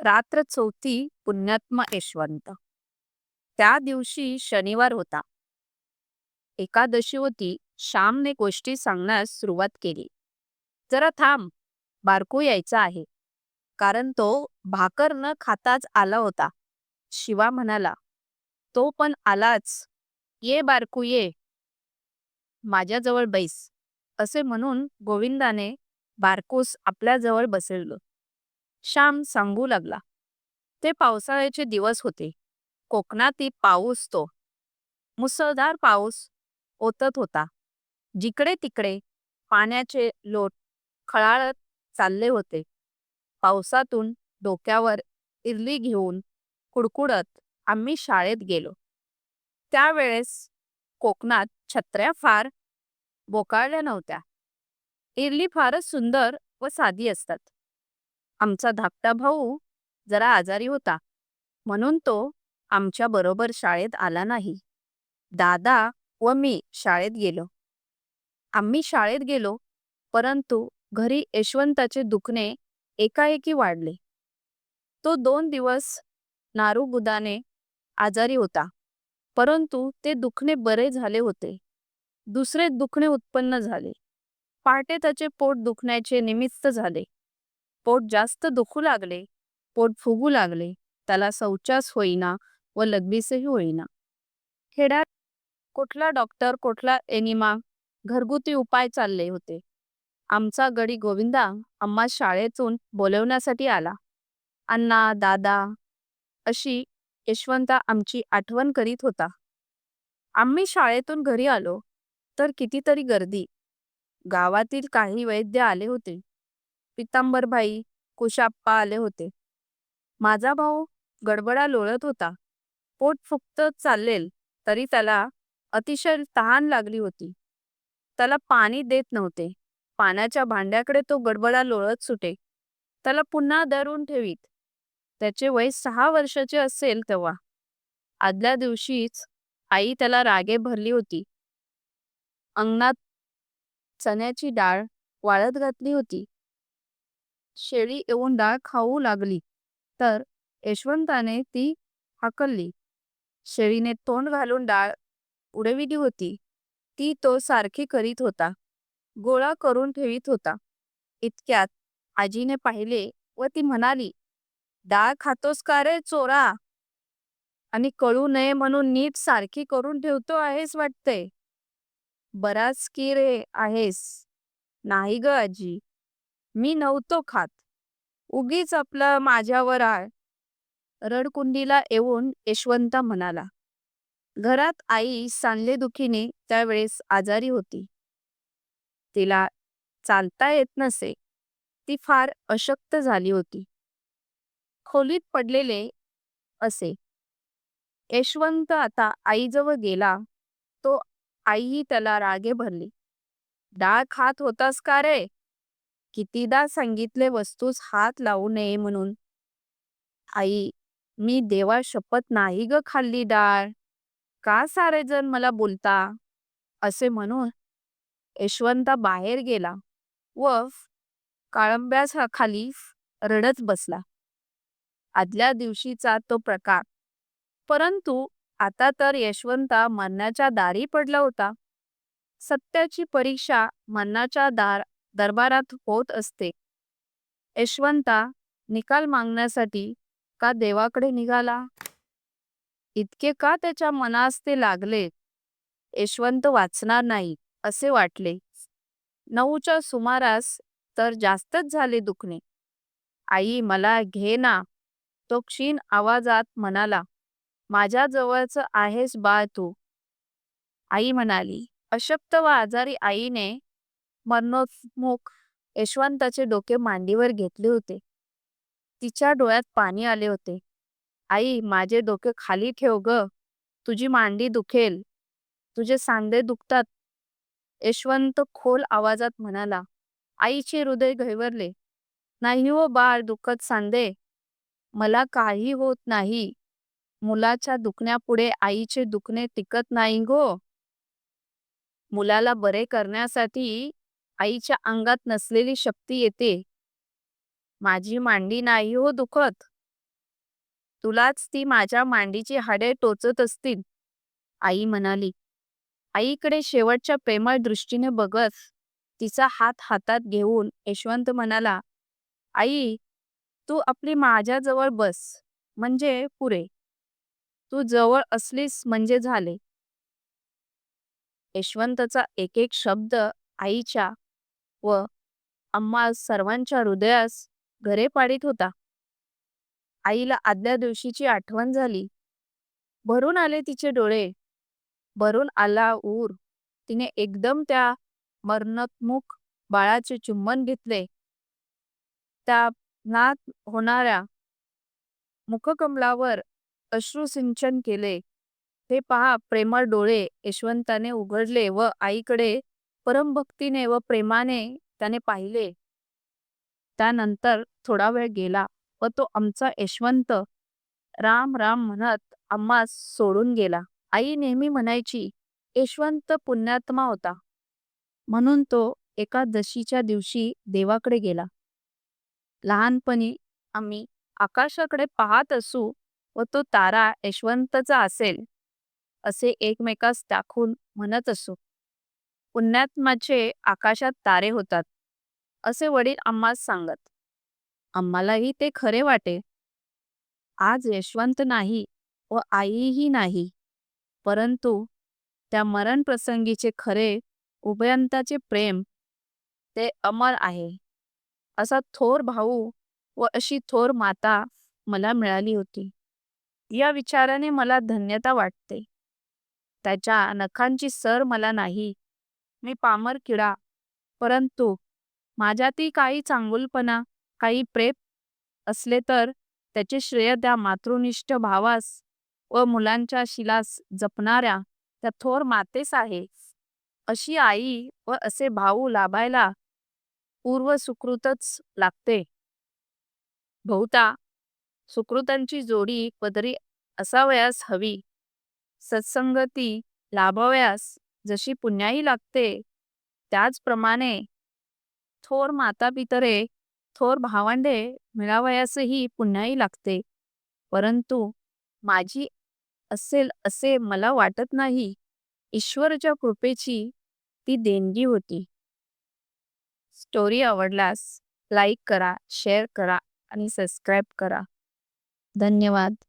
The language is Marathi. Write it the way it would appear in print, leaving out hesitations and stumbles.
रात्र चौथी पुण्यात्मा यशवंत. त्या दिवशी शनिवार होता. एकादशी होती. श्यामने गोष्टी सांगण्यास सुरुवात केली. जरा थांब, बारकू यायचा आहे. कारण तो भाकर न खाताच आला होता. शिवा म्हणाला, तो पण आलाच. ये बारकू ये, माझ्याजवळ बैस. असे म्हणून गोविंदाने बारकूस आपल्याजवळ बसवलं. श्याम सांगू लागला, ते पावसाळ्याचे दिवस होते. कोकणातील पाऊस तो मुसळधार पाऊस ओतत होता. जिकडे तिकडे पाण्याचे लोट खळाळत चालले होते. पावसातून डोक्यावर इरली घेऊन कुडकुडत आम्ही शाळेत गेलो. त्यावेळेस कोकणात छत्र्या फार बोकाळल्या नव्हत्या. इरली फारच सुंदर व साधी असतात. आमचा धाकटा भाऊ जरा आजारी होता, म्हणून तो आमच्या बरोबर शाळेत आला नाही. दादा व मी शाळेत गेलो. आम्ही शाळेत गेलो, परंतु घरी यशवंताचे दुखणे एकाएकी वाढले. तो 2 दिवस नारूबुदाने आजारी होता, परंतु ते दुखणे बरे झाले होते. दुसरे दुखणे उत्पन्न झाले. पहाटे त्याचे पोट दुखण्याचे निमित्त झाले. पोट जास्त दुखू लागले. पोट फुगू लागले. त्याला शौचास होईना व लगबीसही होईना. खेड्यात कुठला डॉक्टर, कुठला एनिमा, घरगुती उपाय चालले होते. आमचा गडी गोविंदा आम्हा शाळेतून बोलवण्यासाठी आला. अण्णा, दादा अशी यशवंता आमची आठवण करीत होता. आम्ही शाळेतून घरी आलो तर कितीतरी गर्दी. गावातील काही वैद्य आले होते. पितांबरभाई, कुशाप्पा आले होते. माझा भाऊ गडबडा लोळत होता. पोट फुगत चाललेल तरी त्याला अतिशय तहान लागली होती. त्याला पाणी देत नव्हते. पाण्याच्या भांड्याकडे तो गडबडा लोळत सुटे. त्याला पुन्हा धरून ठेवीत. त्याचे वय 6 वर्षाचे असेल तेव्हा. आदल्या दिवशीच आई त्याला रागे भरली होती. अंगणात चण्याची डाळ वाळत घातली होती. शेळी येऊन डाळ खाऊ लागली तर यशवंताने ती हाकलली. शेळीने तोंड घालून डाळ उडविली होती. ती तो सारखी करीत होता. गोळा करून ठेवीत होता. इतक्यात आजीने पाहिले व ती म्हणाली, डाळ खातोस का रे चोरा? आणि कळू नये म्हणून नीट सारखी करून ठेवतो आहेस वाटते. बराच की रे आहेस. नाही ग आजी, मी नव्हतो खात. उगीच आपलं माझ्यावर आळ. रडकुंडीला येऊन यशवंता म्हणाला. घरात आई सांधेदुखीने त्यावेळेस आजारी होती. तिला चालता येत नसे. ती फार अशक्त झाली होती. खोलीत पडलेले असे. यशवंत आता आईजवळ गेला तो आईही त्याला रागे भरली. डाळ खात होतास का रे? कितीदा सांगितले वस्तूस हात लावू नये म्हणून. आई, मी देवा शपथ नाही ग खाल्ली डाळ. का सारे जण मला बोलता? असे म्हणून यशवंता बाहेर गेला व काळंब्याखाली रडत बसला. आदल्या दिवशीचा तो प्रकार. परंतु आता तर यशवंता मरणाच्या दारी पडला होता. सत्याची परीक्षा मरणाच्या दरबारात होत असते. यशवंता निकाल मागण्यासाठी का देवाकडे निघाला? इतके का त्याच्या मनास ते लागले? यशवंत वाचणार नाही असे वाटले. 9च्या सुमारास तर जास्तच झाले दुखणे. आई, मला घे ना, तो क्षीण आवाजात म्हणाला. माझ्या जवळच आहेस बाळ तू. आई म्हणाली. अशक्त व आजारी आईने मरणोन्मुख यशवंताचे डोके मांडीवर घेतले होते. तिच्या डोळ्यात पाणी आले होते. आई, माझे डोके खाली ठेव ग. तुझी मांडी दुखेल. तुझे सांधे दुखतात. यशवंत खोल आवाजात म्हणाला. आईचे हृदय घहिरवले. नाही हो बाळ दुखत सांधे. मला काही होत नाही. मुलाच्या दुखण्यापुढे आईचे दुखणे टिकत नाही गो. मुलाला बरे करण्यासाठी आईच्या अंगात नसलेली शक्ती येते. माझी मांडी नाही हो दुखत. तुलाच ती माझ्या मांडीची हाडे टोचत असतील, आई म्हणाली. आईकडे शेवटच्या प्रेमळ दृष्टीने बघत तिचा हात हातात घेऊन यशवंत म्हणाला, आई, तू आपली माझ्याजवळ बस, म्हणजे पुरे. तू जवळ असलीस म्हणजे झाले. यशवंतचा एक एक शब्द आईच्या व आम्हा सर्वांच्या हृदयास घरे पाडीत होता. आईला आदल्या दिवशीची आठवण झाली. भरून आले तिचे डोळे, भरून आला ऊर. तिने एकदम त्या मरणोन्मुख बाळाचे चुंबन घेतले. त्या नात होणाऱ्या मुखकमलावर अश्रुसिंचन केले. ते पहा प्रेमळ डोळे यशवंताने उघडले व आईकडे परमभक्तीने व प्रेमाने त्याने पाहिले. त्यानंतर थोडा वेळ गेला व तो आमचा यशवंत राम राम म्हणत आम्हास सोडून गेला. आई नेहमी म्हणायची, यशवंत पुण्यात्मा होता, म्हणून तो एकादशीच्या दिवशी देवाकडे गेला. लहानपणी आम्ही आकाशाकडे पाहत असू व तो तारा यशवंतचा असेल असे एकमेकास दाखवून म्हणत असू. पुण्यात्म्याचे आकाशात तारे होतात, असे वडील आम्हास सांगत. आम्हालाही ते खरे वाटे. आज यशवंत नाही व आईही नाही, परंतु त्या मरण प्रसंगीचे खरे उभयंताचे प्रेम ते अमर आहे. असा थोर भाऊ व अशी थोर माता मला मिळाली होती. या विचाराने मला धन्यता वाटते. त्याच्या नखांची सर मला नाही. मी पामर किडा, परंतु माझ्यातही काही चांगुलपणा, काही प्रेम असले तर त्याचे श्रेय त्या मातृनिष्ठ भावास व मुलांच्या शिलास जपणाऱ्या त्या थोर मातेस आहे. अशी आई व असे भाऊ लाभायला पूर्व सुकृतच लागते. बहुता सुकृतांची जोडी पदरी असावयास हवी. सत्संगती लाभावयास जशी पुण्याई लागते, त्याचप्रमाणे थोर मातापितरे, थोर भावंडे मिळावयासही पुण्याई लागते. परंतु माझी असेल असे मला वाटत नाही. ईश्वराच्या कृपेची ती देणगी होती. स्टोरी आवडल्यास लाईक करा, शेअर करा आणि सबस्क्राईब करा. धन्यवाद.